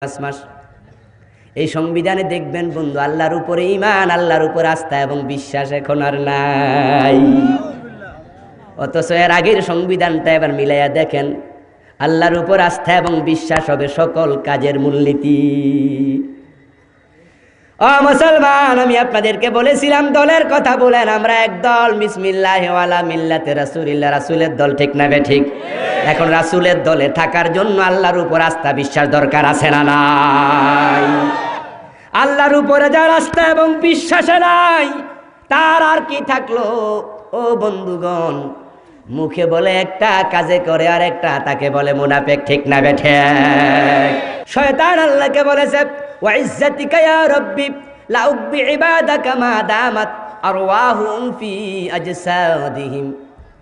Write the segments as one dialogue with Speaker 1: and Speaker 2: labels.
Speaker 1: 5 মাস এই সংবিধানে দেখবেন বন্ধু, আল্লাহর উপরে ঈমান, আল্লাহর উপর আস্থা এবং বিশ্বাস এখন আর নাই। অথচ এর আগের সংবিধানটা এবার মিলাইয়া দেখেন, আল্লাহর উপর আস্থা এবং বিশ্বাস হবে সকল কাজের মূলনীতি। ও মুসলমান, আমি আপনাদেরকে বলেছিলাম দলের কথা বলেন, আমরা এক দল, বিসমিল্লাহি ওয়ালা মিল্লাতে রাসূলিল্লাহ, রাসূলের দল, ঠিক না বে ঠিক? এখন রাসূলের দলে থাকার জন্য আল্লাহর উপর আস্থা বিশ্বাস দরকার আছে না নাই? আল্লাহর উপরে যার আস্থা এবং বিশ্বাস নাই, তার আর কি থাকলো? ও বন্ধুগণ, মুখে বলে একটা, কাজে করে আর একটা, তাকে বলে মুনাফিক, ঠিক না বে ঠিক? শয়তান আল্লাহকে বলেছে, ওয়া ইজ্জাতিকা ইয়া রাব্বি লা উব্বি ইবাদাকা মা দামাত আরওয়াহুম ফি আজসাদিহিম,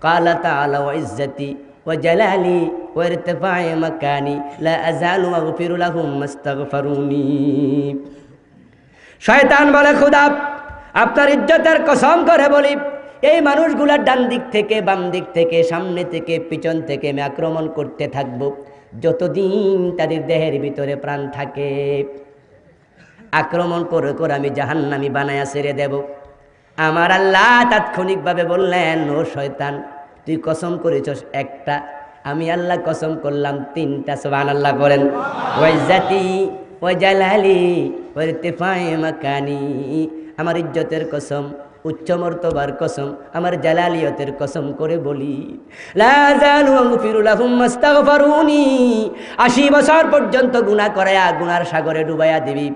Speaker 1: ক্বালা তাআলা ওয়া ইজ্জাতি ওয়া জালালি ওয়া ইরতিফা'i মাকানি লা আযালু আগফিরু লাহুম মাস্তাগফিরুনি। শয়তান বলে, খোদা আপনার ইজ্জতের কসম করে বলি, এই মানুষগুলার ডান দিক থেকে, বাম দিক থেকে, সামনে থেকে, পিছন থেকে আমি আক্রমণ করতে থাকবো যতদিন তাদের দেহের ভিতরে প্রাণ থাকে। আক্রমণ করে করে আমি জাহান্নামী বানায়া ছেড়ে দেব। আমার আল্লাহ তাৎক্ষণিকভাবে বললেন, ও শয়তান, তুই কসম করেছস একটা, আমি আল্লাহ কসম করলাম 3টা। সুবহানাল্লাহ বলেন। ওয়া ইজ্জাতি ওয়া জালালি ওয়া ইরতিফা'i মাকানি, আমার ইজ্জতের কসম, উচ্চ মর্তবার কসম, আমার জালালিয়তের কসম করে বলি, লা যালু আগফিরু লাহুম মাস্তাগফিরুনি, 80 বছর পর্যন্ত গুনাহ করায়া গুনার সাগরে ডুবাইয়া দিবি।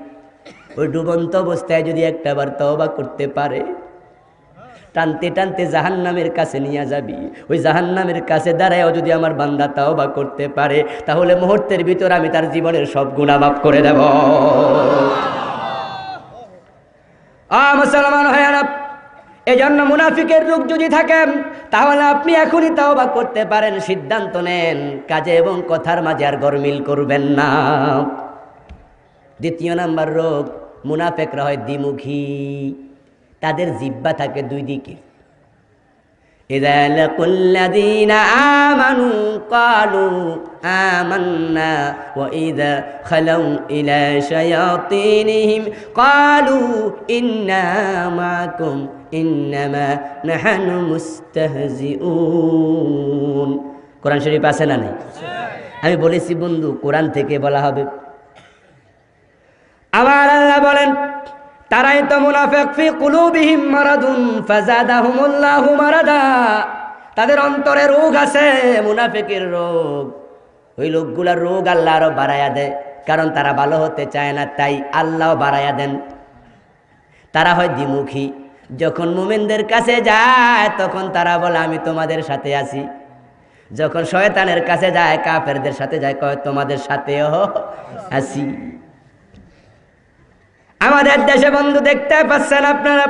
Speaker 1: ওই ডুবন্ত অবস্থায় যদি একটাবার তওবা করতে পারে, টানতে টানতে জাহান্নামের কাছে নিয়ে যাবি। ওই জাহান্নামের কাছে দাঁড়ায়ও যদি আমার বান্দা তওবা করতে পারে, তাহলে মুহূর্তের ভিতর আমি তার জীবনের সব গুনাহ মাফ করে দেব। মুসলমান হয় না, এজন্য মুনাফিকের রূপ যদি থাকেন, তাহলে আপনি এখনই তওবা করতে পারেন। সিদ্ধান্ত নেন, কাজে এবং কথার মাঝে আর গরমিল করবেন না। দ্বিতীয় নাম্বার রোগ, মুনাফিকরা হয় দ্বিমুখী, তাদের জিহ্বা থাকে দুই দিকে। ইযা লাকুল্লাযীনা আমানু ক্বালু আমান্না ওয়া ইযা খালাউ ইলা শায়াতিনিহিম ক্বালু ইন্না মাআকুম ইন্নামা নাহনু মুস্তাহজিউন। কোরআন শরীফ আছে না নাই? আমি বলেছি বন্ধু, কোরআন থেকে বলা হবে। আমার আল্লাহ বলেন, তারাই তো মুনাফিক, ফি কুলুবিহিম মারাদুন ফাযাদাহুমুল্লাহু মারাদা, তাদের অন্তরে রোগ আছে, মুনাফিকের রোগ। ওই লোকগুলার রোগ আল্লাহ আরো বাড়ায়া দেয়, কারণ তারা ভালো হতে চায় না, তাই আল্লাহও বাড়ায়া দেন। তারা হয় দ্বিমুখী, যখন মুমিনদের কাছে যায় তখন তারা বলে আমি তোমাদের সাথে আছি, যখন শয়তানের কাছে যায়, কাফেরদের সাথে যায়, কয় তোমাদের সাথেও আছি। আমাদের দেশে বন্ধু দেখতে পাচ্ছেন আপনারা,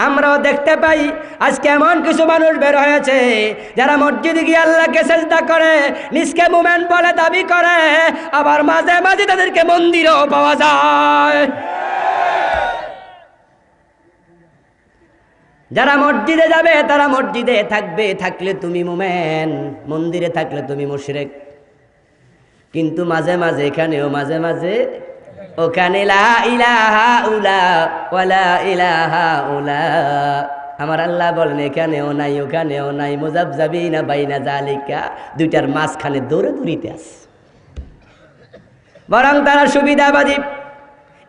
Speaker 1: আমরাও দেখতে পাই, আজকে এমন কিছু মানুষ বের হয়েছে যারা মসজিদে গিয়ে আল্লাহকে সিজদা করে, নিজকে মুমিন বলে দাবি করে, আবার মাঝে মাঝে তাদেরকে মন্দিরেও পাওয়া যায়। যারা মসজিদে যাবে তারা মসজিদে থাকবে, থাকলে তুমি মুমিন, মন্দিরে থাকলে তুমি মুশরিক। কিন্তু মাঝে মাঝে এখানেও, মাঝে মাঝে ওখানে লা ইলাহা উলা ওয়ালা ইলাহা উলা। আমার আল্লাহ বলেন, এখানেও নাই ওখানেও নাই, মুযাবযাবিনা বাইনা যালিকা, দুইটার মাঝখানে দৌড়ে দৌড়িতে আছে, বরং তারা সুবিধাবাদী।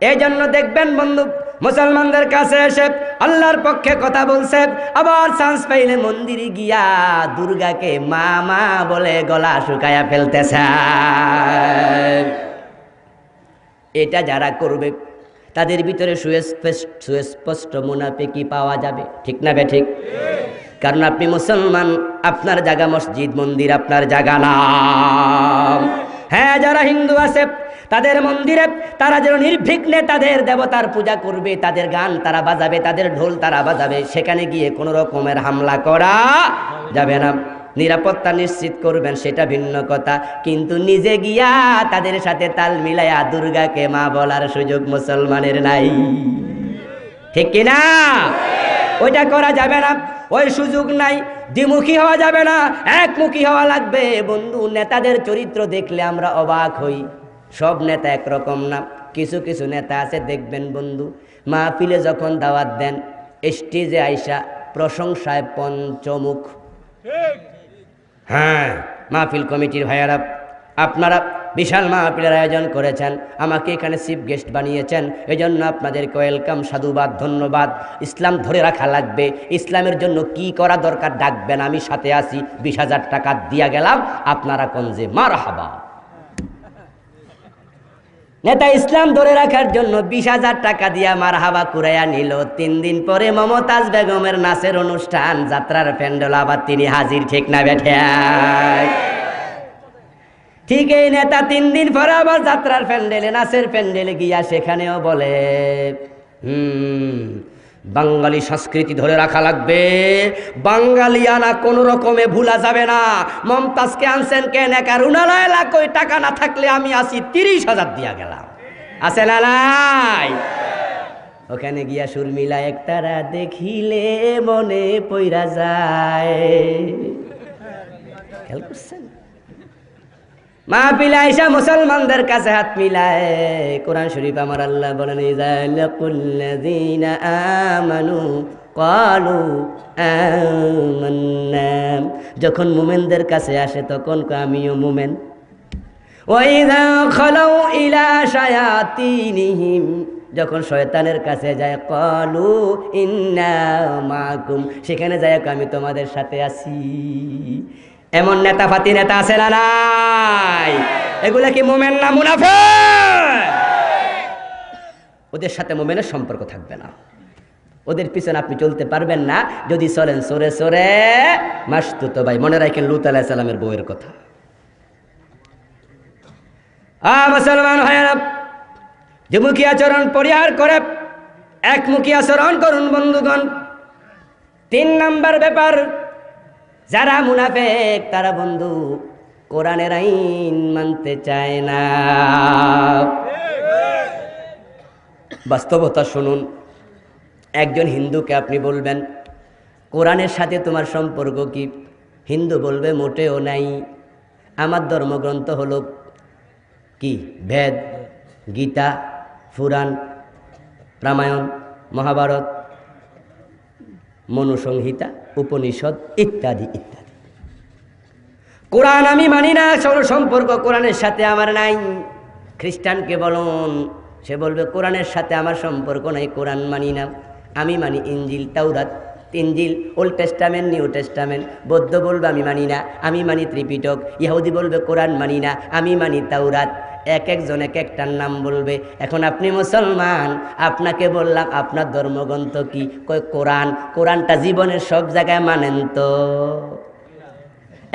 Speaker 1: এই জন্য দেখবেন বন্ধু, মুসলমানদের কাছে এসে আল্লাহর পক্ষে কথা বলছে, আবার চান্স পাইলে মন্দিরে গিয়া দুর্গাকে মা মা বলে গলা শুকায়া ফেলতেছে। এটা যারা করবে তাদের ভিতরে সুস্পষ্ট মুনাফিকি পাওয়া যাবে, ঠিক না বে ঠিক? কারণ আপনি মুসলমান, আপনার জায়গা মসজিদ, মন্দির আপনার জায়গা না। হ্যাঁ, যারা হিন্দু আছে তাদের মন্দিরে তারা যেন নির্বিঘ্নে তাদের দেবতার পূজা করবে, তাদের গান তারা বাজাবে, তাদের ঢোল তারা বাজাবে, সেখানে গিয়ে কোনো রকমের হামলা করা যাবে না। নিরাপত্তা নিশ্চিত করবেন, সেটা ভিন্ন কথা, কিন্তু নিজে গিয়া তাদের সাথে তাল মিলাইয়া দুর্গাকে মা বলার সুযোগ মুসলমানের নাই, ঠিক কিনা? ওইটা করা যাবে না, ওই সুযোগ নাই। দ্বিমুখী হওয়া যাবে না, একমুখী হওয়া লাগবে। বন্ধু, নেতাদের চরিত্র দেখলে আমরা অবাক হই, সব নেতা একরকম না, কিছু কিছু নেতা আছে দেখবেন বন্ধু, মাহফিলে যখন দাওয়াত দেন স্টেজে আইসা প্রশংসায় পঞ্চমুখ। হ্যাঁ, মাহফিল কমিটির ভাইয়ারা, আপনারা বিশাল মাহফিলের আয়োজন করেছেন, আমাকে এখানে চিফ গেস্ট বানিয়েছেন, এজন্য আপনাদেরকে ওয়েলকাম, সাধুবাদ, ধন্যবাদ। ইসলাম ধরে রাখা লাগবে, ইসলামের জন্য কি করা দরকার ডাকবেন, আমি সাথে আছি। 20,000 টাকা দিয়া গেলাম, আপনারা কোন যে মারহাবা। নেতা ইসলাম ধরে রাখার জন্য 20,000 টাকা দিয়া মারহাবা কুরাইয়া নিল। 3 দিন পরে মমতাজ বেগমের নাচের অনুষ্ঠান, যাত্রার প্যান্ডেল আবার তিনি হাজির, ঠিক না বেঠে? ঠিক এই নেতা 3 দিন পরে আবার যাত্রার প্যান্ডেলে, নাচের প্যান্ডেলে গিয়া সেখানেও বলে বাঙালি সংস্কৃতি ধরে রাখা লাগবে, বাঙালিয়ানা কোনো রকমে ভুলা যাবে না। মমতাজকে আনছেন কেন? একার উনালায় লাখ টাকা না থাকলে আমি আসি 30,000 দিয়া গেলাম, আছে না নাই? ওখানে গিয়া সুরমিলা একতারা দেখিলে মনে পইরা যায়। খেয়াল করছেন? মাহফিলে আইসা মুসলমানদের কাছে হাত মিলায়। কোরআন শরীফ আমার আল্লাহ বলেন, ইযা লাকুল্লাযীনা আমানু ক্বালু আমান্না, যখন মুমিনদের কাছে আসে তখন আমিও মুমিন। ওয়া ইযা খালাউ ইলা শায়াতিনিহিম, যখন শয়তানের কাছে যায় ক্বালু ইন্না মাআকুম, সেখানে যায় আমি তোমাদের সাথে আছি। এমন নেতা ফাতি নেতা আছে না নাই? এগুলা কি মুমিন না মুনাফিক? ওদের সাথে মুমিনের সম্পর্ক থাকবে না, ওদের পিছনে আপনি চলতে পারবেন না। যদি চলেন সরে সরে মাসতুত ভাই। মনে রাখেন লূত আলাইহিস সালামের বউয়ের কথা। মুসলমান ভাইয়েরা, দ্বিমুখী আচরণ পরিহার করে একমুখী আচরণ করুন বন্ধুগণ। 3 নাম্বার ব্যাপার, যারা মুনাফিক তারা বন্ধু কোরআনের আইন মানতে চায় না। বাস্তবতা শুনুন, একজন হিন্দুকে আপনি বলবেন কোরআনের সাথে তোমার সম্পর্ক কি? হিন্দু বলবে মোটেও নাই, আমার ধর্মগ্রন্থ হলো কি? বেদ, গীতা, পুরাণ, রামায়ণ, মহাভারত, মনুসংহিতা, উপনিষদ ইত্যাদি ইত্যাদি। কোরআন আমি মানি না, সম্পর্ক কোরআনের সাথে আমার নাই। খ্রিস্টানকে বলুন, সে বলবে কোরআনের সাথে আমার সম্পর্ক নাই, কোরআন মানি না, আমি মানি ইঞ্জিল, তাওরাত। ইঞ্জিল ওল্ড টেস্টামেন্ট, নিউ টেস্টামেন্ট। বৌদ্ধ বলবে আমি মানি না, আমি মানি ত্রিপিটক। ইহুদি বলবে কোরআন মানি না, আমি মানি তাওরাত। এক একজন এক একটার নাম বলবে। এখন আপনি মুসলমান, আপনাকে বললাম আপনার ধর্মগ্রন্থ কি? কয় কোরআন। কোরআনটা জীবনের সব জায়গায় মানেন তো?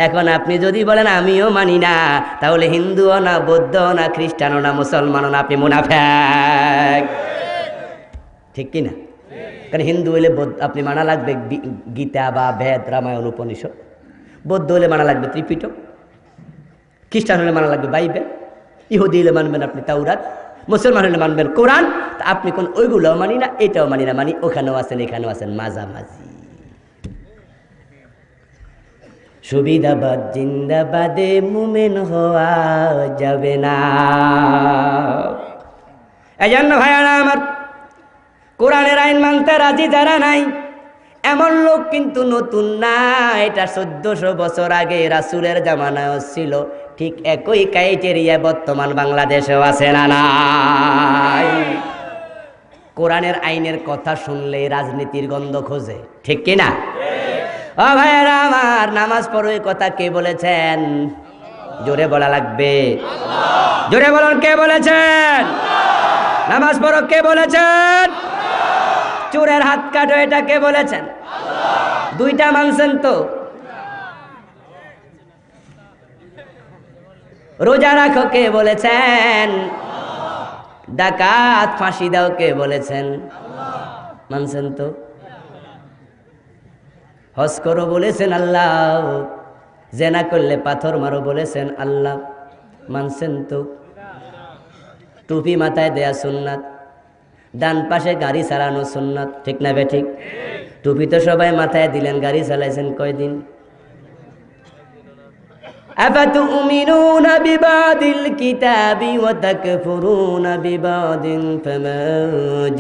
Speaker 1: এখন আপনি যদি বলেন আমিও মানি না, তাহলে হিন্দুও না, বৌদ্ধও না, খ্রিস্টানও না, মুসলমানও না, আপনি মুনাফিক। ঠিক কি না? কারণ হিন্দু হইলে আপনি মানা লাগবে গীতা বা বেদ, রামায়ণ, উপনিষদ। বৌদ্ধ হলে মানা লাগবে ত্রিপিটক। খ্রিস্টান হলে মানা লাগবে বাইবেল। ইহুদি হলে মানবেন আপনি তাওরাত। মুসলমান হলে মানবেন কোরআন। তা আপনি কোন ওইগুলোও মানি না, এটাও মানি না, মানি ওখানেও আছেন এখানেও আছেন, মাঝামাঝি। সুবিধাবাদ জিন্দাবাদে মুমিন হওয়া যাবে না। এই জন্য ভাইয়ারা আমার, কোরআনের আইন মানতে রাজি যারা নাই, এমন লোক কিন্তু নতুন না। এটা 1400 বছর আগে রাসূলের জামানায়ও ছিল। ঠিক একই ক্রাইটেরিয়া বর্তমান বাংলাদেশেও আছে না নাই? কোরআনের আইনের কথা শুনলে রাজনীতির গন্ধ খোঁজে, ঠিক কিনা? ও ভাইয়েরা আমার, নামাজ পড়ো এই কথা কে বলেছেন? জোরে বলা লাগবে, জোরে বলুন কে বলেছেন? নামাজ পড়ো কে বলেছেন? চোরের হাত কাটো এটা কে বলেছেন? দুইটা মানছেন তো? রোজা রাখো কে বলেছেন? ডাকাত ফাঁসি দাও কে বলেছেন? মানছেন তো? হজ করো বলেছেন আল্লাহ, জেনা করলে পাথর মারো বলেছেন আল্লাহ, মানছেন তো? টুপি মাথায় দেয়া সুন্নাত, ডান পাশে গাড়ি চালানো সুন্নাত, ঠিক না বে ঠিক? টুপি তো সবাই মাথায় দিলেন, গাড়ি চালাইছেন কয়দিন? أفتؤمنون ببعض الكتاب وتكفرون ببعض فما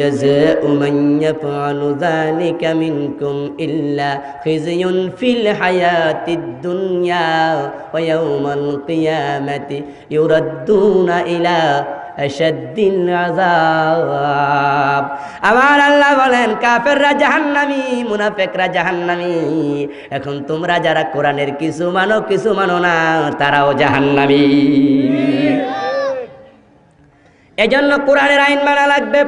Speaker 1: جزاء من يفعل ذلك منكم إلا خزي في الحياة الدنيا ويوم القيامة يردون إلى আশাদ্দিল আযাব। আমার আল্লাহ বলেন কাফেররা জাহান্নামী, মুনাফিকরা জাহান্নামী। এখন তোমরা যারা কোরআনের কিছু মানো না, তারাও জাহান্নামী। এজন্য কোরআনের আইন মানা লাগবে।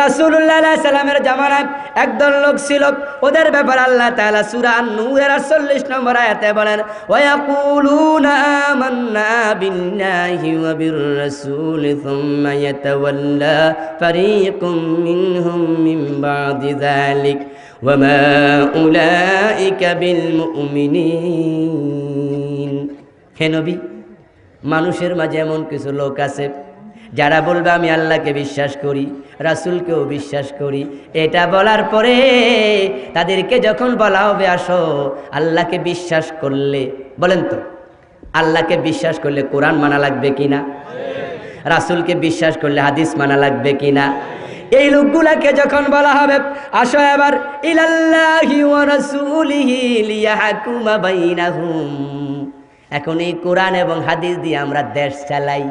Speaker 1: রাসূলুল্লাহ সাল্লাল্লাহু আলাইহি সাল্লামের জামানায় একদল লোক ছিল, ওদের ব্যাপারে আল্লাহ তাআলা সূরা আন-নূরের 48 নম্বর আয়াতে বলেন ওয়া ইয়াকুলুনা আমান্না বিল্লাহি ওয়া বির রাসূলি সুম্মা ইয়াতাওয়াল্লা ফারীকুম মিনহুম মিন বা'দি যালিক ওয়া মা উলাইকা বিল মুমিনিন। হে নবী, মানুষের মাঝে এমন কিছু লোক আছে যারা বলবে আমি আল্লাহকে বিশ্বাস করি, রাসূলকেও বিশ্বাস করি। এটা বলার পরে তাদেরকে যখন বলা হবে আসো আল্লাহকে বিশ্বাস করলে, বলেন তো আল্লাহকে বিশ্বাস করলে কোরআন মানা লাগবে কিনা? রাসূলকে বিশ্বাস করলে হাদিস মানা লাগবে কিনা? এই লোকগুলাকে যখন বলা হবে আসো এবার ইলাল্লাহি ওয়া রাসূলিহি লিয়াহকুমা বাইনাহুম, এখন এই কোরআন এবং হাদিস দিয়ে আমরা দেশ চালাই।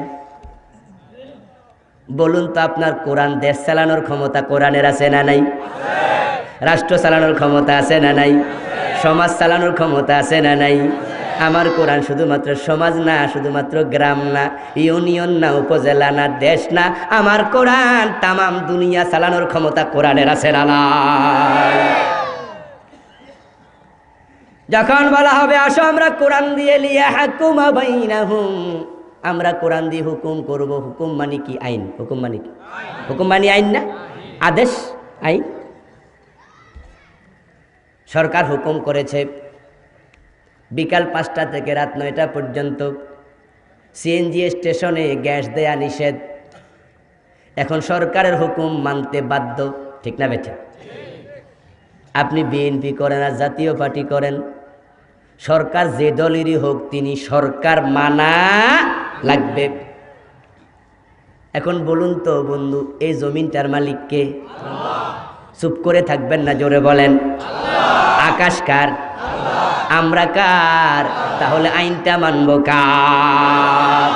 Speaker 1: বলুন তো আপনার কোরআন দেশ চালানোর ক্ষমতা কোরআনের আছে না নাই? রাষ্ট্র চালানোর ক্ষমতা আছে না নাই? সমাজ চালানোর ক্ষমতা আছে না নাই? আমার কোরআন শুধুমাত্র সমাজ না, শুধুমাত্র গ্রাম না, ইউনিয়ন না, উপজেলা না, দেশ না, আমার কোরআন তামাম দুনিয়া চালানোর ক্ষমতা কোরআনের আছে না নাই? যখন বলা হবে আসো আমরা কোরআন দিয়ে লিয়াহকুমা বাইনাহুম, আমরা কোরআন দিয়ে হুকুম করব। হুকুম মানে কি? আইন। হুকুম মানে কি? হুকুম মানে আইন না, আদেশ, আইন। সরকার হুকুম করেছে বিকাল 5টা থেকে রাত 9টা পর্যন্ত সিএনজি স্টেশনে গ্যাস দেয়া নিষেধ। এখন সরকারের হুকুম মানতে বাধ্য, ঠিক না বেঠা? আপনি বিএনপি করেন আর জাতীয় পার্টি করেন, সরকার যে দলেরই হোক তিনি সরকার মানা লাগবে। এখন বলুন তো বন্ধু, এই জমিনটার মালিক কে? চুপ করে থাকবেন না, জোরে বলেন। আকাশ কার? আমরা কার? তাহলে আইনটা মানব কার?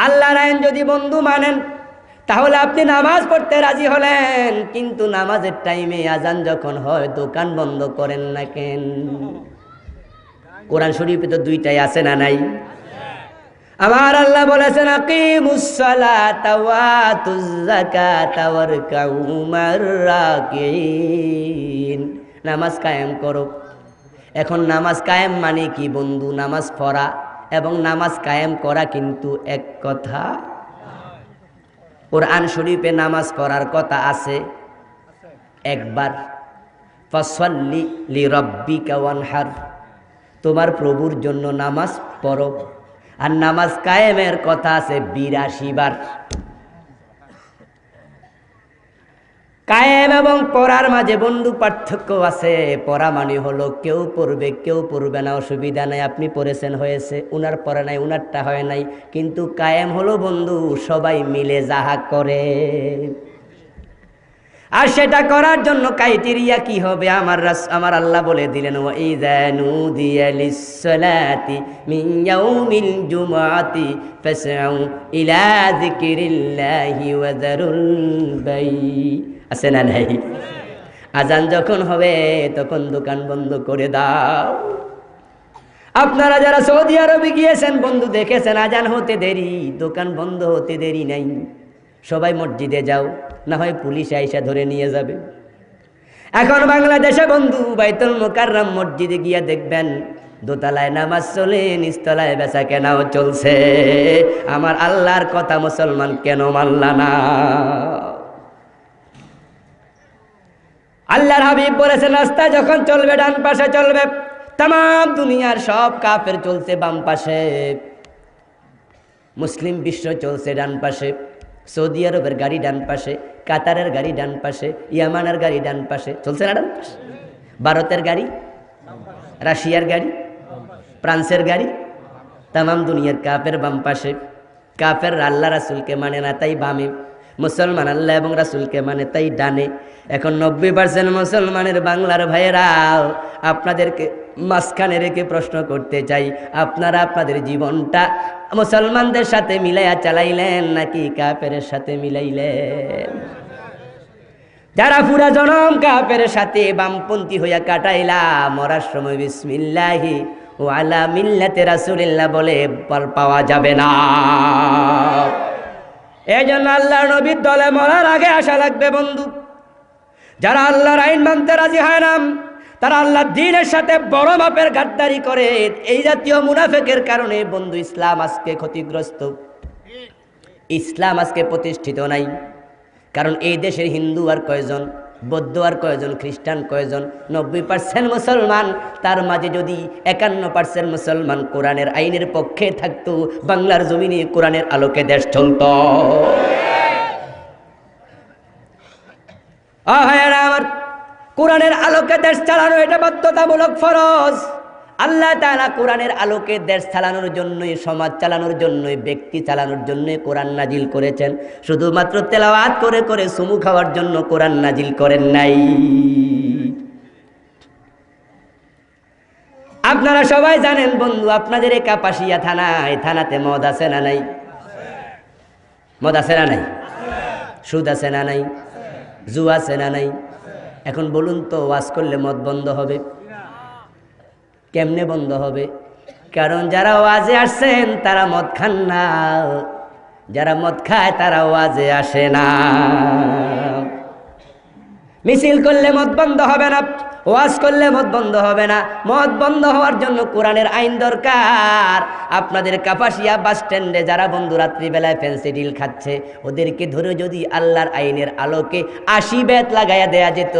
Speaker 1: আল্লাহর আইন যদি বন্ধু মানেন তাহলে আপনি নামাজ পড়তে রাজি হলেন, কিন্তু নামাজের টাইমে আজান যখন হয় দোকান বন্ধ করেন না কেন? কোরআন শরীফে তো দুইটাই আছে না নাই? আমার আল্লাহ বলেছেন আকিমুস সালাতা ওয়া আতুজ যাকাতা ওয়ারকাউ মা'র রাকিঈন, নামাজ কায়েম করো। এখন নামাজ কায়েম মানে কি বন্ধু? নামাজ পড়া এবং নামাজ কায়েম করা কিন্তু এক কথা। কোরআন শরীফে নামাজ পড়ার কথা আছে একবার, ফাসাল্লি লিরাব্বিকা ওয়ানহার, তোমার প্রভুর জন্য নামাজ পড়ো। আর নামাজ কায়েমের কথা আছে 82 বার। কায়েম এবং পড়ার মাঝে বন্ধু পার্থক্য আছে। পড়া মানে হলো কেউ পড়বে কেউ পড়বে না, অসুবিধা নাই, আপনি পড়েছেন হয়েছে, উনার পড়া নাই উনারটা হয় নাই। কিন্তু কায়েম হলো বন্ধু সবাই মিলে যাহা করে, আর সেটা করার জন্য ক্রাইটেরিয়া কি হবে? আমার আল্লাহ বলে দিলেন ওয়া ইযা নুদিয়া লিস-সালাতি মিন ইয়াউমিল জুমআতি ফাসআউ ইলা যিকরিল্লাহি ওয়া যারুল বাই। আছে না নাই? আজান যখন হবে তখন দোকান বন্ধ করে দাও। আপনারা যারা সৌদি আরবে গিয়েছেন বন্ধু দেখেছেন আজান হতে দেরি, দোকান বন্ধ হতে দেরি নাই, সবাই মসজিদে যাও, না হয় পুলিশ আইসা ধরে নিয়ে যাবে। এখন বাংলাদেশে বন্ধু বাইতুল মুকাররম মসজিদে গিয়া দেখবেন দোতলায় নামাজ চলে, নিচতলায় বেচা কেনাও চলছে। আমার আল্লাহর কথা মুসলমান কেন মানলা না? আল্লাহর হাবিব বলেছেন রাস্তা যখন চলবে ডান পাশে চলবে। তাম দুনিয়ার সব কাফের চলছে বাম পাশে, মুসলিম বিশ্ব চলছে ডান পাশে। সৌদি আরবের গাড়ি ডান পাশে, কাতারের গাড়ি ডান পাশে, ইয়ামানের গাড়ি ডান পাশে, চলছে না ডান পাশে? ভারতের গাড়ি, রাশিয়ার গাড়ি, ফ্রান্সের গাড়ি, তামাম দুনিয়ার কাফের বাম পাশে, কাফের আল্লাহ রাসূলকে মানে না তাই বামে, মুসলমান আল্লাহ এবং রাসূলকে মানে তাই ডানে। এখন 90% মুসলমানের বাংলার ভাইয়েরা আপনাদেরকে মাঝখানে রেখে প্রশ্ন করতে চাই, আপনারা আপনাদের জীবনটা মুসলমানদের সাথে মিলাইয়া চালাইলেন নাকি কাফের সাথে মিলাইলেন? যারা পুরা জনম কাফের সাথে বামপন্থী হইয়া কাটাইলা, মরার সময় বিসমিল্লাহি ওয়া আলা মিল্লাতি রাসূলিল্লাহ বলে পাওয়া যাবে না। এই জন্য আল্লাহর নবীর দলে মরার আগে আসা লাগবে বন্ধু। যারা আল্লাহর আইন মানতে রাজি হয় না, তারা আল্লাহর দ্বীনের সাথে বড় মাপের গাদ্দারি করে। এই জাতীয় মুনাফিকের কারণে বন্ধু ইসলাম আজকে ক্ষতিগ্রস্ত, ইসলাম আজকে প্রতিষ্ঠিত নাই। কারণ এই দেশের হিন্দু আর কয়জন, বৌদ্ধ আর কয়জন, খ্রিস্টান কয়জন? 90% মুসলমান। তার মাঝে যদি 51% মুসলমান কোরআনের আইনের পক্ষে থাকতো, বাংলার জমিনে কোরআনের আলোকে দেশ চলত। আমার কোরআনের আলোকে দেশ চালানো এটা বাধ্যতামূলক ফরজ। আল্লাহ তাআলা কোরআনের আলোকে দেশ চালানোর জন্যই, সমাজ চালানোর জন্যই, ব্যক্তি চালানোর জন্যই কোরআন নাজিল করেছেন। শুধুমাত্র তেলাওয়াত করে করে সুমু খাওয়ার জন্য কোরআন নাজিল করেন নাই। আপনারা সবাই জানেন বন্ধু, আপনাদের এই কাপাসিয়া থানা, এই থানাতে মদ আছে না নাই? মদ আছে না নাই? সুদ আছে না নাই? জুয়া আছে না নাই? এখন বলুন তো, ওয়াজ করলে মদ বন্ধ হবে? কেমনে বন্ধ হবে? কারণ যারা ওয়াজে আসছেন তারা মদ খান না, যারা মদ খায় তারা ওয়াজে আসে না। মিছিল করলে মদ বন্ধ হবে না, ওয়াজ করলে মদ বন্ধ হবে না। মদ বন্ধ হওয়ার জন্য কোরআনের আইন দরকার। আপনাদের কাপাসিয়া বাস স্ট্যান্ডে যারা বন্ধু রাত্রিবেলায় ফেন্সিডিল খাচ্ছে, ওদেরকে ধরে যদি আল্লাহর আইনের আলোকে 80 বেত লাগাইয়া দেয়া যেত,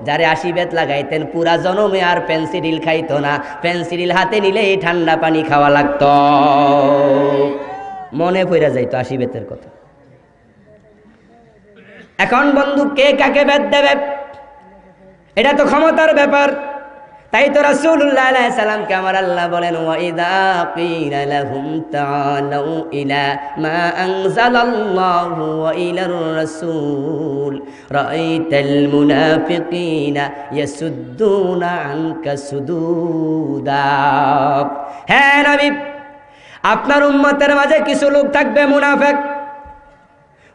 Speaker 1: যারে 80 বেত লাগাইতেন পুরা জনমে আর ফেন্সিডিল খাইতো না। ফেন্সিডিল হাতে নিলেই ঠান্ডা পানি খাওয়া লাগতো, মনে পড়ে যাইতো 80 বেতের কথা। এখন বন্ধু কে কাকে বেত দেবে, এটা তো ক্ষমতার ব্যাপার। তাই তো রাসূলুল্লাহ আলাইহিস সালামকে আমার আল্লাহ বলেন, ওয়া ইযা ক্বিলা লাহুম তাআলাউ ইলা মা আনজালাল্লাহু ওয়া ইলার রাসূল রাআইতাল মুনাফিকিনা ইয়াসুদ্দুনা আনকা সুদুদা। হ্যাঁ নবী, আপনার উম্মতের মাঝে কিছু লোক থাকবে মুনাফিক।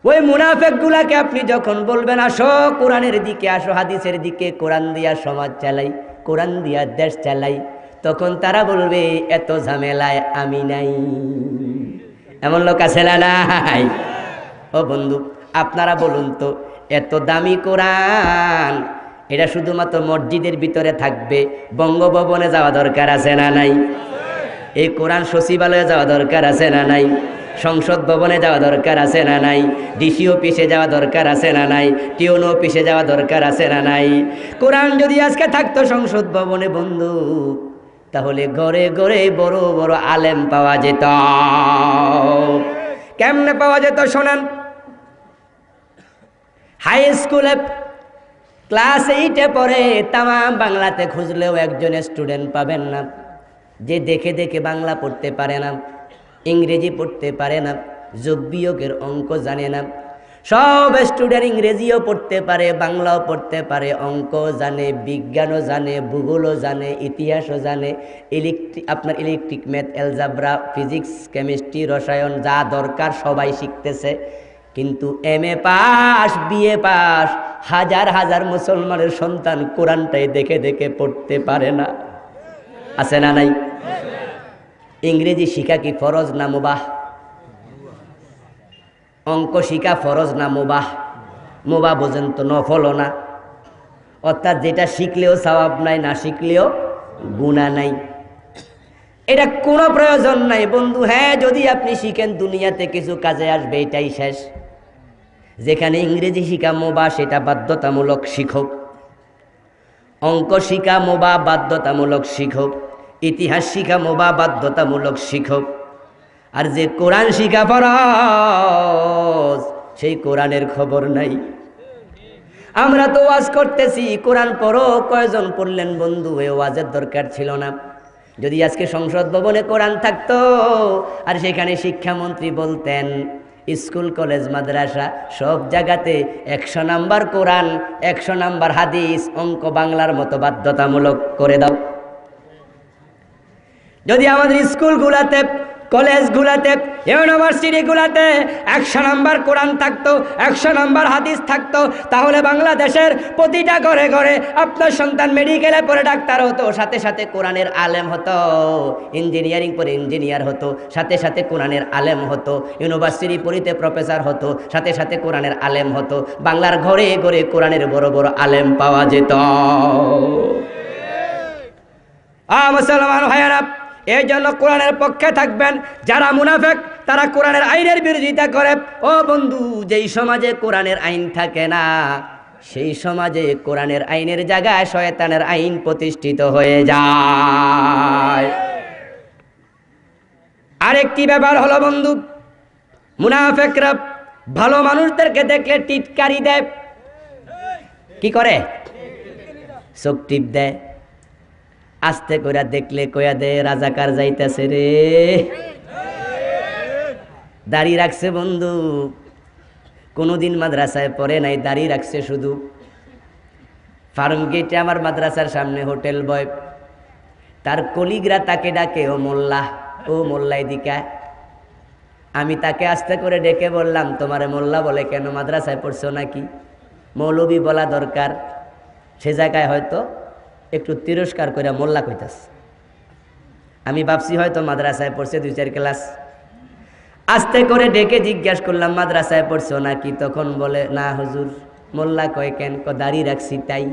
Speaker 1: ওই মুনাফিকগুলাকে আপনি যখন বলবেন আসো কোরআনের দিকে, আসো হাদিসের দিকে, কোরআন দিয়া সমাজ চালাই, কোরআন দিয়া দেশ চালাই, তখন তারা বলবে এত ঝামেলায় আমি নাই। এমন লোক আছে না নাই? ও বন্ধু, আপনারা বলুন তো, এত দামি কোরআন এটা শুধুমাত্র মসজিদের ভিতরে থাকবে, বঙ্গভবনে যাওয়া দরকার আছে না নাই? এই কোরআন সচিবালয়ে যাওয়া দরকার আছে না নাই? সংসদ ভবনে যাওয়া দরকার আছে না নাই? ডিসি অফিসে যাওয়া দরকার আছে না নাই? টিউন অফিসে যাওয়া দরকার আছে না নাই? কোরআন যদি আজকে থাকতো সংসদ ভবনে বন্ধু, তাহলে ঘরে ঘরে বড় বড় আলেম পাওয়া যেত। কেমনে পাওয়া যেত শোনেন। হাই স্কুলে ক্লাস 8-এ পড়ে, তামাম বাংলাতে খুঁজলেও একজন স্টুডেন্ট পাবেন না যে দেখে দেখে বাংলা পড়তে পারে না, ইংরেজি পড়তে পারে না, যোগ বিয়োগের অঙ্ক জানে না। সব স্টুডেন্ট ইংরেজিও পড়তে পারে, বাংলাও পড়তে পারে, অঙ্ক জানে, বিজ্ঞানও জানে, ভূগোলও জানে, ইতিহাসও জানে, আপনার electric, math, algebra, physics, chemistry, রসায়ন, যা দরকার সবাই শিখতেছে। কিন্তু MA পাস, BA পাস হাজার হাজার মুসলমানের সন্তান কোরআনটাই দেখে দেখে পড়তে পারে না। আছে না নাই? ইংরেজি শিখা কি ফরজ না মুবাহ? অঙ্ক শিখা ফরজ না মুবাহ? মুবাহ বোঝেন তো, নফলও না। অর্থাৎ যেটা শিখলেও সওয়াব নাই, না শিখলেও গুনাহ নাই। এটা কোনো প্রয়োজন নাই বন্ধু। হ্যাঁ, যদি আপনি শিখেন দুনিয়াতে কিছু কাজে আসবে, এটাই শেষ। যেখানে ইংরেজি শিখা মুবাহ সেটা বাধ্যতামূলক শিখো, অঙ্ক শিখা মুবাহ বাধ্যতামূলক শিখো, ইতিহাস শিখা মুবাহ বাধ্যতামূলক শিখো। আর যে কোরআন শিখা ফরজ, সেই কোরআনের খবর নাই। আমরা তো ওয়াজ করতেছি, কোরআন পড়ো, কয়জন পড়লেন বন্ধু? এই ওয়াজের দরকার ছিল না। যদি আজকে সংসদ ভবনে কোরআন থাকতো আর সেখানে শিক্ষামন্ত্রী বলতেন স্কুল কলেজ মাদ্রাসা সব জায়গাতে 100 নাম্বার কোরআন 100 নাম্বার হাদিস অঙ্ক বাংলার মতো বাধ্যতামূলক করে দাও। যদি আমাদের স্কুলগুলাতে কলেজগুলাতে ইউনিভার্সিটিগুলাতে 100 নাম্বার কোরআন থাকতো 100 নাম্বার হাদিস থাকতো তাহলে বাংলাদেশের প্রতিটা ঘরে ঘরে আপনার সন্তান মেডিকেলে পড়ে ডাক্তার হতো, সাথে সাথে কোরআনের আলেম হতো, ইঞ্জিনিয়ারিং পড়ে ইঞ্জিনিয়ার হতো, সাথে সাথে কোরআনের আলেম হতো, ইউনিভার্সিটি পড়িতে প্রফেসর হতো, সাথে সাথে কোরআনের আলেম হতো। বাংলার ঘরে ঘরে কোরআনের বড় বড় আলেম পাওয়া যেত। মুসলমান ভাইয়েরা, এই জন্য কোরআনের পক্ষে থাকবেন। যারা মুনাফিক তারা কোরআনের আইনের বিরোধিতা করে। ও বন্ধু, যেই সমাজে কোরআনের আইন থাকে না সেই সমাজে কোরআনের আইনের জায়গায় শয়তানের আইন প্রতিষ্ঠিত হয়ে যায়। আরেকটি ব্যাপার হলো বন্ধু, মুনাফিকরা ভালো মানুষদেরকে দেখলে টিটকারি দেয়। কি করে? চোখ টিপ দেয়, আস্তে করে দেখলে কয়া দে রাজাকার যাইতেছে রে। দাড়ি রাখছে বন্ধু, কোনোদিন মাদ্রাসায় পড়ে নাই, দাড়ি রাখছে শুধু। ফার্ম গেটে আমার মাদ্রাসার সামনে হোটেল বয়, তার কলিগরা তাকে ডাকে ও মোল্লা, ও মোল্লা এদিকে। আমি তাকে আস্তে করে ডেকে বললাম, তোমারে মোল্লা বলে কেন? মাদ্রাসায় পড়ছো নাকি? মৌলবী বলা দরকার। সে জায়গায় হয়তো একটু তিরস্কার করে মোল্লা কইতাস। আমি ভাবছি হয়তো মাদ্রাসায় পড়ছে 2-4 ক্লাস। আস্তে করে ডেকে জিজ্ঞাসা করলাম, মাদ্রাসায় পড়ছো নাকি? তখন বলে, না হুজুর। মোল্লা কয় কেন? দাড়ি রাখছি তাই।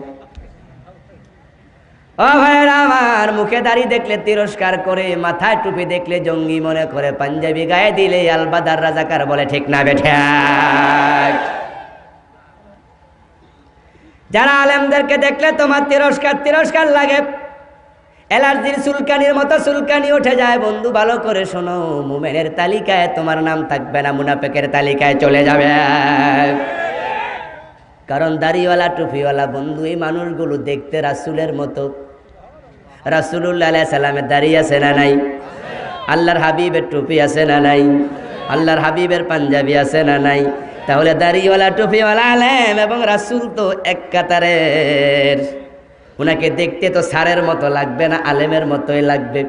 Speaker 1: ও ভাইরা আমার, মুখে দাড়ি দেখলে তিরস্কার করে, মাথায় টুপি দেখলে জঙ্গি মনে করে, পাঞ্জাবি গায়ে দিলে আলবাদার রাজাকার বলে। ঠিক না বেঠা? যারা আলেমদেরকে দেখলে তোমার তিরস্কার লাগে, অ্যালার্জির চুলকানির মতো চুলকানি উঠে যায়। বন্ধু ভালো করে শোনো, মুমিনের তালিকায় তোমার নাম থাকবে না, মুনাফিকের তালিকায় চলে যাবে। কারণ দাড়িওয়ালা টুপিওয়ালা বন্ধু, এই মানুষগুলো দেখতে রাসূলের মতো। রাসূলুল্লাহ আলাইহিস সালামের দাড়ি আছে না নাই? আল্লাহর হাবিবের টুপি আছে না নাই? আল্লাহর হাবিবের পাঞ্জাবি আছে না নাই? তাহলে দাড়িওয়ালা টুপিওয়ালা আলেম এবং রাসূল তো এক কাতারের। ওনাকে দেখতে তো সারের মতো লাগবে না, আলেমের মতোই লাগবে।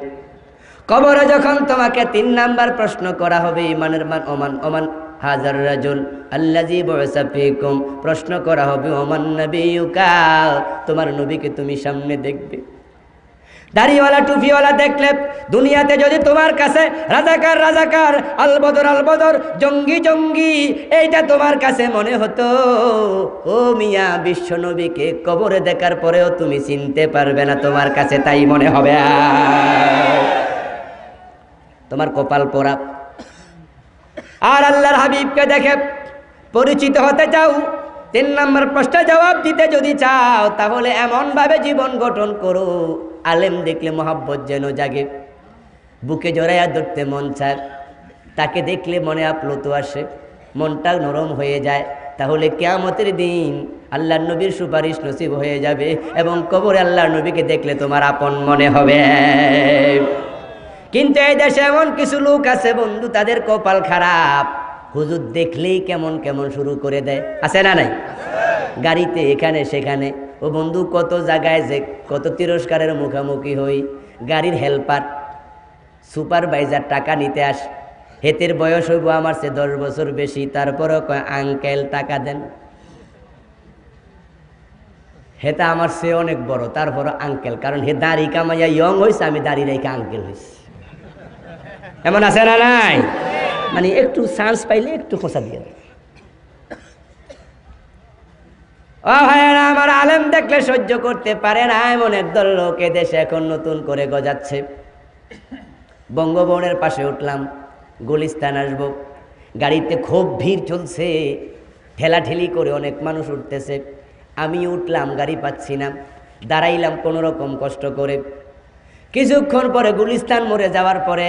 Speaker 1: কবরে যখন তোমাকে 3 নাম্বার প্রশ্ন করা হবে, ইমানের মান ওমান ওমান হাজার রাজুল আল্লাযী বুইসা ফীকুম, প্রশ্ন করা হবে ওমান নবিয়ুকা, তোমার নবীকে তুমি সামনে দেখবে। দাড়িওয়ালা টুপিওয়ালা দেখলে দুনিয়াতে যদি তোমার কাছে রাজাকার আলবদর জঙ্গি এইটা তোমার কাছে মনে হতো, ও মিয়া, বিশ্ব নবীকে কবরে দেখার পরেও তুমি চিনতে পারবে না, তোমার কাছে তাই মনে হবে। তোমার কপাল পোড়া। আর আল্লাহর হাবিবকে দেখে পরিচিত হতে চাও, 3 নম্বর প্রশ্নের জবাব দিতে যদি চাও, তাহলে এমনভাবে জীবন গঠন করো, আলেম দেখলে মহব্বত যেন জাগে, বুকে জড়াইয়া ধরতে মন চায়, তাকে দেখলে মনে আপ্লুত আসে, মনটা নরম হয়ে যায়। তাহলে কিয়ামতের দিন আল্লাহর নবীর সুপারিশ নসিব হয়ে যাবে এবং কবরে আল্লাহর নবীকে দেখলে তোমার আপন মনে হবে। কিন্তু এই দেশে এমন কিছু লোক আছে বন্ধু, তাদের কপাল খারাপ, হুজুর দেখলেই কেমন কেমন শুরু করে দেয়। আছে না নাই? গাড়িতে এখানে সেখানে। ও বন্ধু, কত জায়গায় যে কত তিরস্কারের মুখোমুখি হই। গাড়ির হেল্পার সুপারভাইজার টাকা নিতে আস, হেতের বয়স হইব আমার চেয়ে 10 বছর বেশি, তারপরও কয় আঙ্কেল টাকা দেন। হেতা আমার চেয়ে অনেক বড়, তারপরও আঙ্কেল, কারণ হে দাড়ি কামাইয়া ইয়ং হয়েছে, আমি দাড়ি রেখে আঙ্কেল হয়েছি। এমন আছে না নাই? মানে একটু চান্স পাইলে একটু খোঁচা দিয়ে দেয়। ও ভাইয়েরা আমার, আলেম দেখলে সহ্য করতে পারে না এমন একদল লোক দেশে এখন নতুন করে গজাচ্ছে। বঙ্গভবনের পাশে উঠলাম, গুলিস্তান আসবো, গাড়িতে খুব ভিড় চলছে, ঠেলাঠেলি করে অনেক মানুষ উঠতেছে। আমি উঠলাম, গাড়ি পাচ্ছি না, দাঁড়াইলাম কোনো রকম কষ্ট করে। কিছুক্ষণ পরে গুলিস্তান মোড়ে যাওয়ার পরে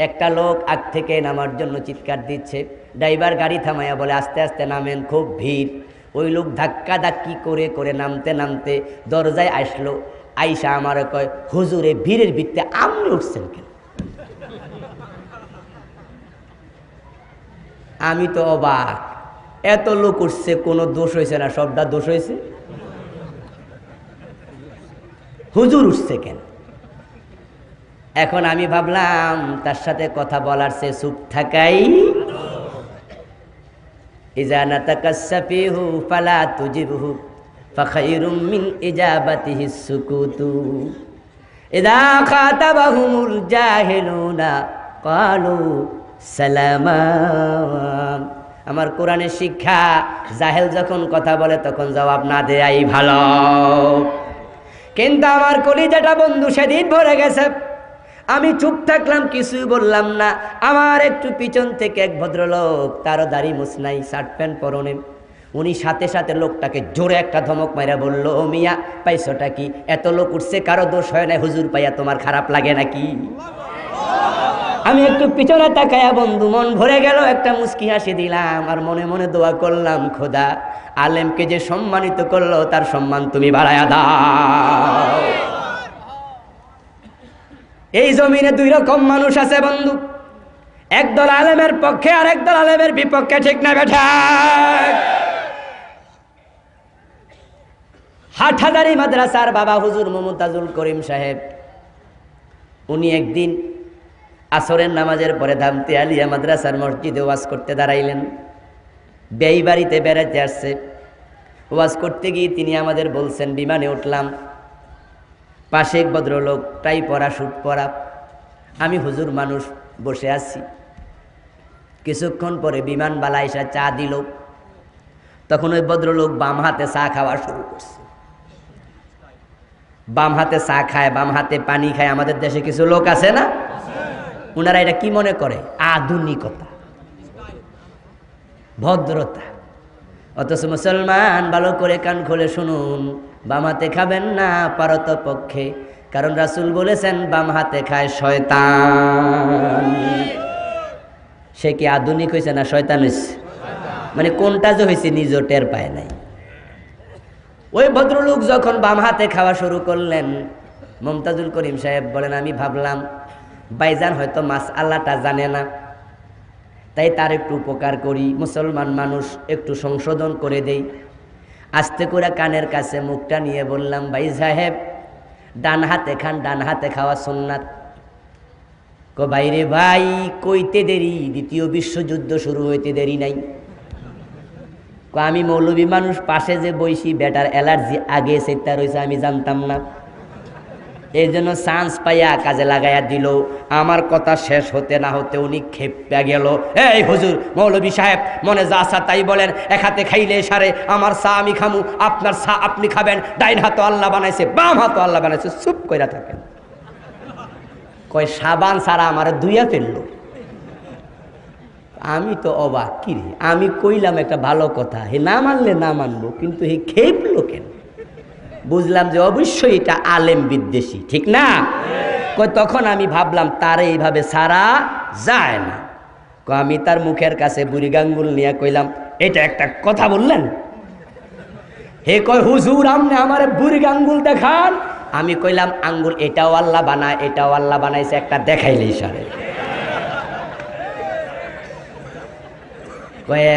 Speaker 1: একটা লোক আগ থেকে নামার জন্য চিৎকার দিচ্ছে। ড্রাইভার গাড়ি থামাইয়া বলে, আস্তে আস্তে নামেন, খুব ভিড়। ওই লোক ধাক্কা ধাক্কি করে করে নামতে নামতে দরজায় আসলো। আইসা আমার কয়, হুজুরে ভিড়ের ভিত্তে আপনি উঠছেন কেন? আমি তো অবাক, এত লোক উঠছে, কোনো দোষ হয়েছে না, সবটা দোষ হয়েছে, হুজুর উঠছে কেন? এখন আমি ভাবলাম তার সাথে কথা বলার চেয়ে চুপ থাকাই। ইজা নাতাকাসসাফিহু ফালা তুজিবহু ফাখায়রুম মিন ইজাবাতিহি সুকুতু ইযা খাতাবাহুমুল জাহিলুনা ক্বালু সালামা। আমার কোরআনের শিক্ষা, জাহেল যখন কথা বলে তখন জবাব না দেয়াই ভালো। কিন্তু আমার কলিজাটা বন্ধু সেদিন ভরে গেছে, আমি চুপ থাকলাম, কিছুই বললাম না। আমার একটু পিছন থেকে এক ভদ্রলোক, তারও দাড়ি মুছনাই, শার্ট প্যান্ট পরনে, উনি সাথে সাথে লোকটাকে জোরে একটা ধমক মাইরা বলল, ও মিয়া পাইছটা কি? এত লোক উঠছে, কারো দোষ হয় না, হুজুর পাইয়া তোমার খারাপ লাগে নাকি? আমি একটু পিছনে তাকায়া বন্ধু মন ভরে গেল, একটা মুস্কি হাসি দিলাম, আর মনে মনে দোয়া করলাম, খোদা আলেমকে যে সম্মানিত করলো তার সম্মান তুমি বাড়ায়া দাও। এই জমিনে দুই রকম মানুষ আছে বন্ধু, একদল আলেমের পক্ষে আর একদল আলেমের বিপক্ষে, ঠিক না বেঠা? হাটহাজারী মাদ্রাসার বাবা হুজুর মুমতাজুল করিম সাহেব, উনি একদিন আসরের নামাজের পরে ধামতে আলিয়া মাদ্রাসার মসজিদে ওয়াজ করতে দাঁড়াইলেন। বেই বাড়িতে বেড়াতে আসছে, ওয়াজ করতে গিয়ে তিনি আমাদের বলছেন, বিমানে উঠলাম, পাশে এক ভদ্রলোক টাই পরা, শুট পরা, আমি হুজুর মানুষ বসে আছি। কিছুক্ষণ পরে বিমানবালা এসে চা দিল, তখন ওই ভদ্রলোক বাম হাতে চা খাওয়া শুরু করছে। বাম হাতে চা খায়, বাম হাতে পানি খায়। আমাদের দেশে কিছু লোক আছে না, ওনারা এটা কি মনে করে? আধুনিকতা, ভদ্রতা। অথচ মুসলমান, ভালো করে কান খুলে শুনুন, বাম হাতে খাবেন না পারত পক্ষে, কারণ রাসূল বলেছেন বাম হাতে খায় শয়তান। সে কি আধুনিক হয়েছে না শয়তান হয়েছে? মানে কোনটা যে হয়েছে নিজেও টের পায় নাই। ওই ভদ্রলোক যখন বাম হাতে খাওয়া শুরু করলেন, মুমতাজুল করিম সাহেব বলেন, আমি ভাবলাম ভাইজান হয়তো মাস আল্লাহটা জানে না, তাই তার একটু উপকার করি, মুসলমান মানুষ, একটু সংশোধন করে দেই। আস্তে করে কানের কাছে মুখটা নিয়ে বললাম, ভাই সাহেব ডান হাতে খান, ডান হাতে খাওয়া সুন্নাত। কো ভাইরে ভাই, কইতে দেরি, দ্বিতীয় বিশ্বযুদ্ধ শুরু হইতে দেরি নাই। কো আমি মৌলবী মানুষ, পাশে যে বইসি বেটার অ্যালার্জি আগে সেটা রয়েছে, আমি জানতাম না, এই জন্য চান্স পাইয়া কাজে লাগাইয়া দিল। আমার কথা শেষ হতে না হতে উনি খেপে গেল, এই হুজুর মৌলবী সাহেব, মনে যা আসা তাই বলেন, এক হাতে খাইলে সারে, আমার চা আমি খামু, আপনার চা আপনি খাবেন, ডাইন হাতও আল্লাহ বানাইছে, বাম হাতও আল্লাহ বানাইছে, চুপ কইরা থাকেন। কয় সাবান সারা আমার ধুইয়া ফেললো। আমি তো অবাক, কি রে, আমি কইলাম একটা ভালো কথা, হে না মানলে না মানবো, কিন্তু হে খেপলো কেন? বুঝলাম যে অবশ্যই এটা আলেম বিদ্বেষী, ঠিক না? তখন আমি ভাবলাম তারে এইভাবে সারা যায় না। আমি তার মুখের কাছে বুড়ি গাঙ্গুল নিয়ে কইলাম, এটা একটা কথা বললেন? হে কয়, হুজুর আপনি আমার বুড়ি গাঙ্গুল দেখান। আমি কইলাম, আঙ্গুল এটাও আল্লাহ বানায়, এটাও আল্লাহ বানাইছে, একটা দেখাইলেই সারে।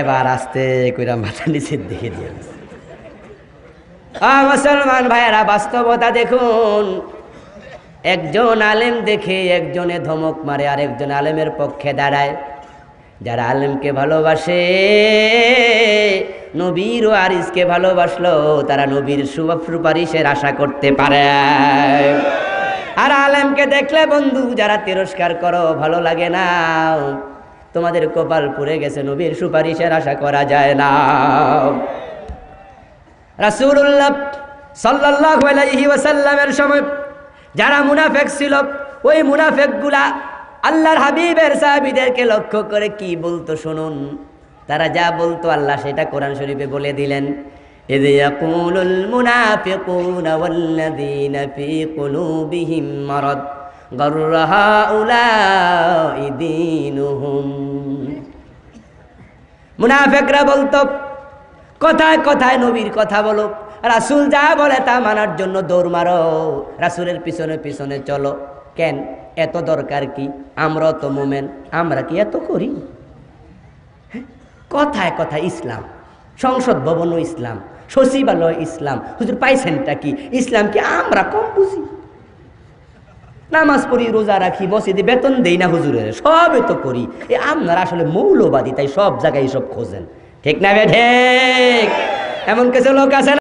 Speaker 1: এবার আস্তে কইরা মাথা নিচের দিকে দিয়ে মুসলমান ভাইয়েরা, বাস্তবতা দেখুন। একজন আলেম দেখে একজনে ধমক মারে, আর একজন আলেমের পক্ষে দাঁড়ায়। যারা আলেমকে ভালোবাসে, নবীর ও আরিসকে ভালোবাসলো, তারা নবীর সুপারিশের আশা করতে পারে। আর আলেমকে দেখলে বন্ধু যারা তিরস্কার করো, ভালো লাগে না, তোমাদের কপাল পুড়ে গেছে, নবীর সুপারিশের আশা করা যায় না। রাসূলুল্লাহ সাল্লাল্লাহু আলাইহি ওয়াসাল্লামের সময় যারা মুনাফিক ছিল, ওই মুনাফিকগুলা আল্লাহর হাবিবের সাহাবীদেরকে লক্ষ্য করে কি বলতো শুনুন। তারা যা বলতো আল্লাহ সেটা কোরআন শরীফে বলে দিলেন, ইয ইয়াকুলুল মুনাফিকুনা ওয়াল্লাযীনা ফী কুলুবিহিম মারাদ গাররা হাউলাই দীনুহুম। মুনাফিকরা বলতো, কথায় কথায় নবীর কথা বলো, রাসূল যা বলে তা মানার জন্য দৌড় মারো, রাসূলের পিছনে পিছনে চলো। কেন? এত দরকার কি? আমরাও তো মোমেন, আমরা কি এত করি? কথায় কথায় ইসলাম, সংসদ ভবনও ইসলাম, সচিবালয় ইসলাম। হুজুর পাইছেনটা কি? ইসলাম কি আমরা কম বুঝি? নামাজ পড়ি, রোজা রাখি, মসজিদে বেতন দেই না হুজুরের, সবই তো করি। আপনারা আসলে মৌলবাদী, তাই সব জায়গায় সব খোঁজেন। ঠিক না বে ঠিক? এমন কিছু লোক আছে